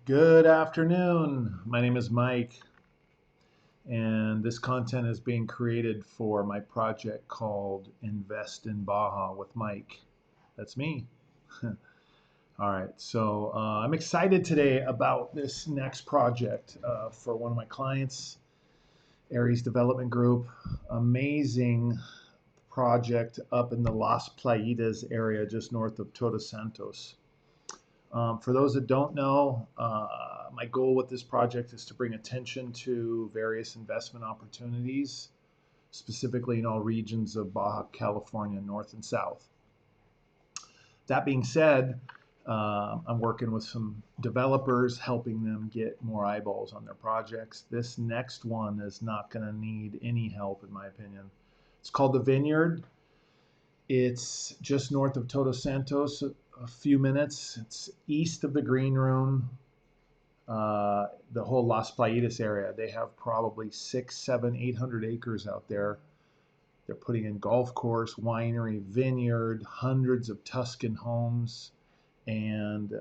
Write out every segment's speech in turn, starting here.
Good afternoon. My name is Mike, and this content is being created for my project called Invest in Baja with Mike. That's me. All right, so I'm excited today about this next project for one of my clients, Aries Development Group. Amazing project up in the Las Playitas area, just north of Todos Santos. For those that don't know, my goal with this project is to bring attention to various investment opportunities, specifically in all regions of Baja California, north and south. That being said, I'm working with some developers, helping them get more eyeballs on their projects. This next one is not going to need any help, in my opinion. It's called the Vineyard. It's just north of Todos Santos, a few minutes. It's east of the green room, the whole Las Playitas area. They have probably 600, 700, 800 acres out there. They're putting in golf course, winery, vineyard, hundreds of Tuscan homes, and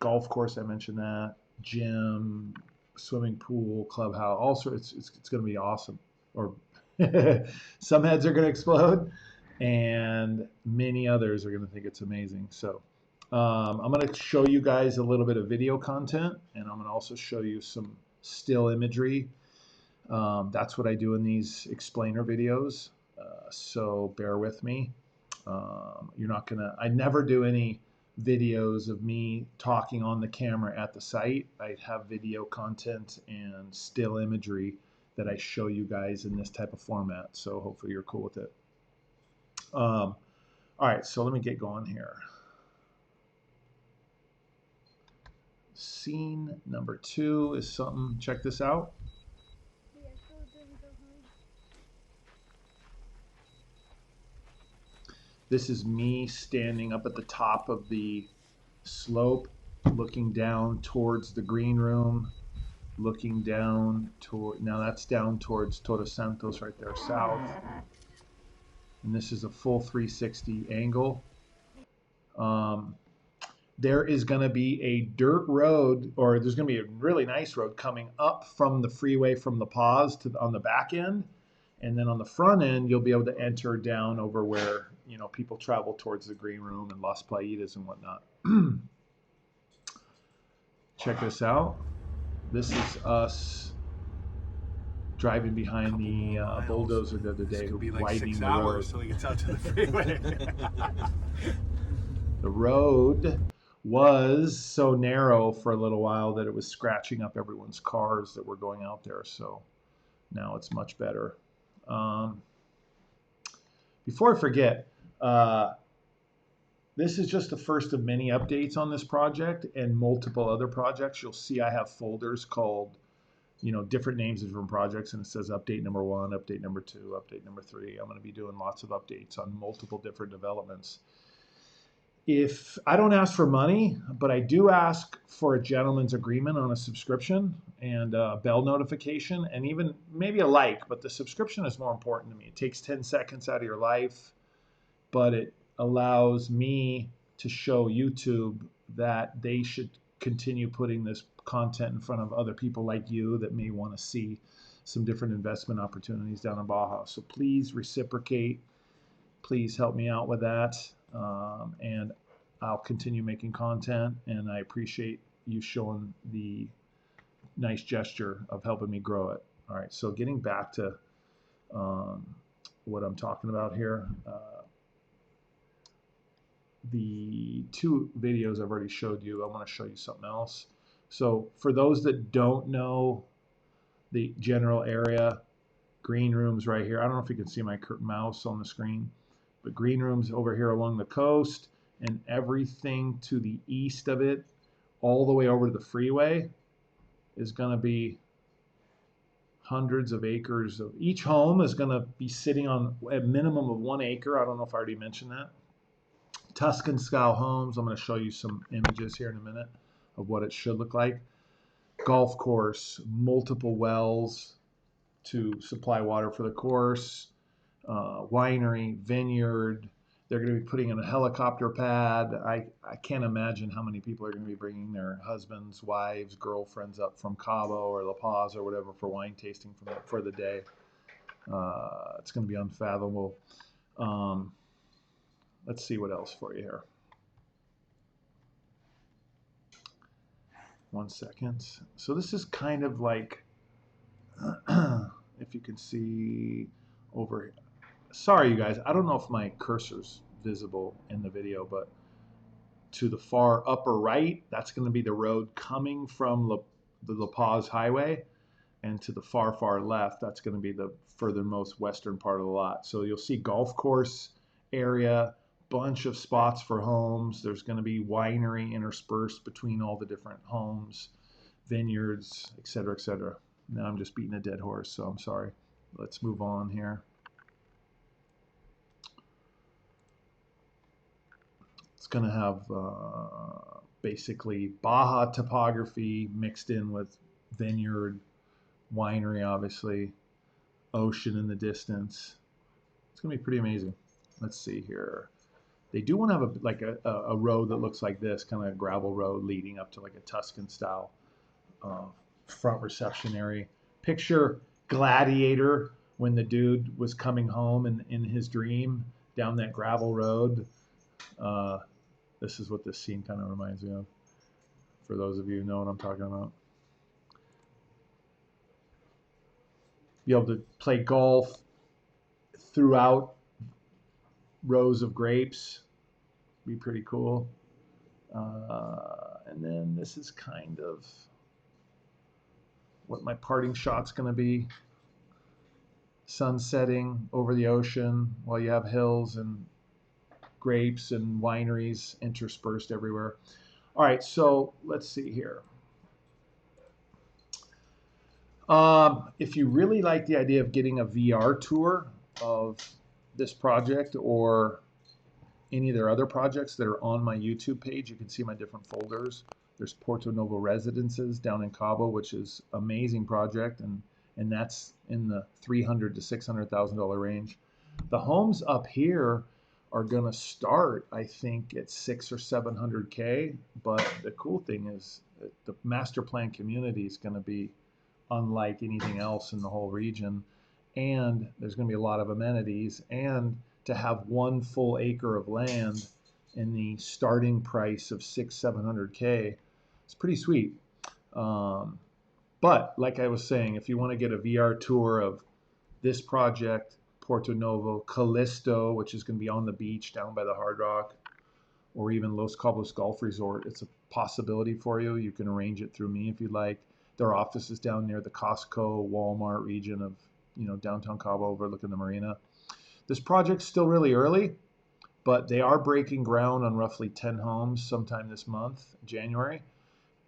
golf course, I mentioned that, gym, swimming pool, clubhouse, all sorts. It's going to be awesome. Or some heads are going to explode, and many others are going to think it's amazing. So I'm going to show you guys a little bit of video content, and I'm going to also show you some still imagery. That's what I do in these explainer videos, so bear with me. You're not going to, I never do any videos of me talking on the camera at the site. I have video content and still imagery that I show you guys in this type of format, so hopefully you're cool with it. All right, so let me get going here. Scene number 2 is something, check this out. This is me standing up at the top of the slope, looking down towards the green room, looking down toward, now that's down towards Todos Santos right there south. And this is a full 360 angle. There is going to be a dirt road, or there's going to be a really nice road coming up from the freeway from the pause to on the back end, and then on the front end you'll be able to enter down over where people travel towards the green room and Las Playitas and whatnot. Check this out. This is us driving behind the bulldozer the other day, widening the road. So he gets out to the freeway. The road was so narrow for a little while that it was scratching up everyone's cars that were going out there. So now it's much better. Before I forget, this is just the first of many updates on this project and multiple other projects. You'll see I have folders called, different names of different projects, and it says update number 1, update number 2, update number 3. I'm going to be doing lots of updates on multiple different developments. If I don't ask for money, but I do ask for a gentleman's agreement on a subscription and a bell notification and even maybe a like, but the subscription is more important to me. It takes 10 seconds out of your life, but it allows me to show YouTube that they should continue putting this content in front of other people like you that may want to see some different investment opportunities down in Baja. So please reciprocate. Please help me out with that. And I'll continue making content, and I appreciate you showing the nice gesture of helping me grow it. All right, so getting back to what I'm talking about here, the 2 videos I've already showed you, I want to show you something else. So for those that don't know the general area, green rooms right here. I don't know if you can see my mouse on the screen, but green rooms over here along the coast, and everything to the east of it, all the way over to the freeway, is going to be hundreds of acres. Of each home is going to be sitting on a minimum of 1 acre. I don't know if I already mentioned that. Tuscan style homes. I'm going to show you some images here in a minute of what it should look like. Golf course, multiple wells to supply water for the course, winery, vineyard. They're going to be putting in a helicopter pad. I can't imagine how many people are going to be bringing their husbands, wives, girlfriends up from Cabo or La Paz or whatever for wine tasting for the day. It's going to be unfathomable. Let's see what else for you here. One second. So this is kind of like, if you can see over here. Sorry, you guys. I don't know if my cursor's visible in the video, but to the far upper right, that's going to be the road coming from the La Paz Highway. And to the far left, that's going to be the furthermost western part of the lot. So you'll see golf course area, bunch of spots for homes. There's going to be winery interspersed between all the different homes, vineyards, et cetera, et cetera. Now I'm just beating a dead horse, so I'm sorry. Let's move on here. It's going to have basically Baja topography mixed in with vineyard, winery, obviously, ocean in the distance. It's going to be pretty amazing. Let's see here. They do want to have a road that looks like this, kind of a gravel road leading up to like a Tuscan style front reception area. Picture Gladiator when the dude was coming home in his dream down that gravel road. This is what this scene kind of reminds me of, for those of you who know what I'm talking about. Be able to play golf throughout rows of grapes. Be pretty cool. And then this is kind of what my parting shot's going to be. Sun setting over the ocean while you have hills and grapes and wineries interspersed everywhere. All right, so let's see here. If you really like the idea of getting a VR tour of this project or any of their other projects that are on my YouTube page, you can see my different folders. There's Porto Novo Residences down in Cabo, which is an amazing project, and that's in the $300,000 to $600,000 range. The homes up here are going to start, I think, at $600,000 or $700K. But the cool thing is that the master plan community is going to be unlike anything else in the whole region, and there's going to be a lot of amenities, and to have 1 full acre of land in the starting price of $600,000-700K, it's pretty sweet. But like I was saying, if you want to get a VR tour of this project, Porto Novo, Callisto, which is going to be on the beach down by the Hard Rock, or even Los Cabos Golf Resort, it's a possibility for you. You can arrange it through me if you'd like. Their office is down near the Costco, Walmart region of, downtown Cabo overlooking the marina. This project's still really early, but they are breaking ground on roughly 10 homes sometime this month, January.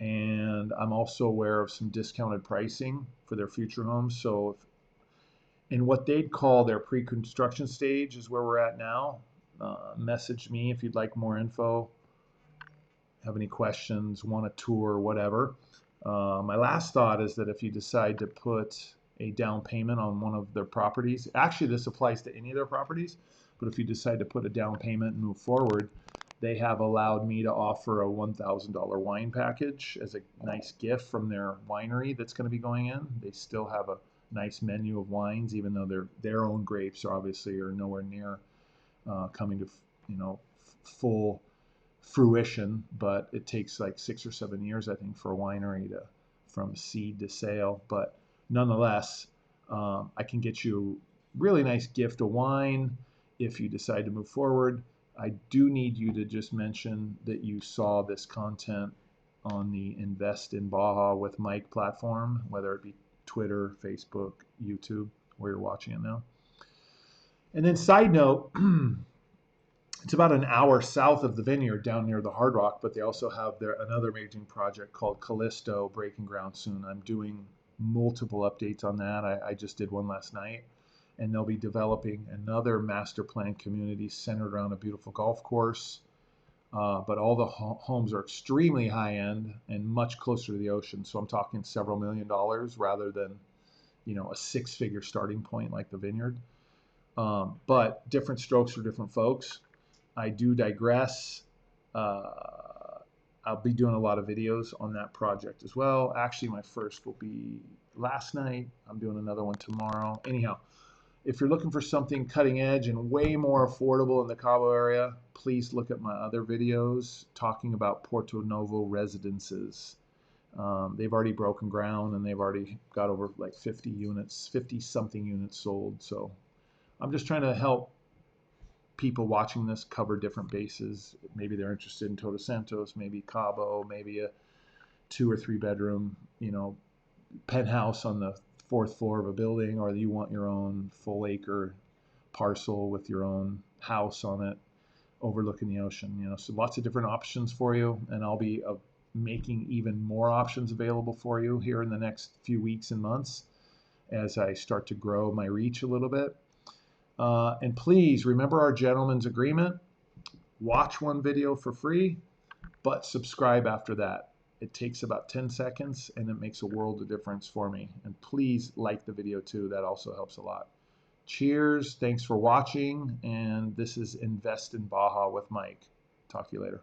And I'm also aware of some discounted pricing for their future homes. So in what they'd call their pre-construction stage is where we're at now. Message me if you'd like more info, have any questions, want a tour, whatever. My last thought is that if you decide to put a down payment on one of their properties, actually this applies to any of their properties, but if you decide to put a down payment and move forward, they have allowed me to offer a $1,000 wine package as a nice gift from their winery that's going to be going in. They still have a nice menu of wines, even though their own grapes are obviously nowhere near coming to full fruition, but it takes like 6 or 7 years, I think, for a winery from seed to sale. But nonetheless, I can get you a really nice gift of wine if you decide to move forward. I do need you to just mention that you saw this content on the Invest in Baja with Mike platform, whether it be Twitter, Facebook, YouTube, where you're watching it now. And then side note, it's about an hour south of the Vineyard down near the Hard Rock, but they also have another amazing project called Callisto breaking ground soon. I'm doing multiple updates on that. I just did one last night, and they'll be developing another master plan community centered around a beautiful golf course. But all the homes are extremely high end and much closer to the ocean. So I'm talking several $1 million rather than, a 6-figure starting point like the Vineyard. But different strokes for different folks. I do digress. I'll be doing a lot of videos on that project as well. Actually, my first will be last night. I'm doing another one tomorrow. Anyhow, if you're looking for something cutting edge and way more affordable in the Cabo area, please look at my other videos talking about Porto Novo Residences. They've already broken ground and they've already got over like 50 units, 50 something units sold. So I'm just trying to help people watching this cover different bases. Maybe they're interested in Todos Santos, maybe Cabo, maybe a 2 or 3 bedroom, penthouse on the 4th floor of a building, or you want your own full acre parcel with your own house on it overlooking the ocean. So lots of different options for you, and I'll be making even more options available for you here in the next few weeks and months as I start to grow my reach a little bit. And please remember our gentleman's agreement. Watch one video for free, but subscribe after that. It takes about 10 seconds and it makes a world of difference for me. And please like the video too. That also helps a lot. Cheers. Thanks for watching. And this is Invest in Baja with Mike. Talk to you later.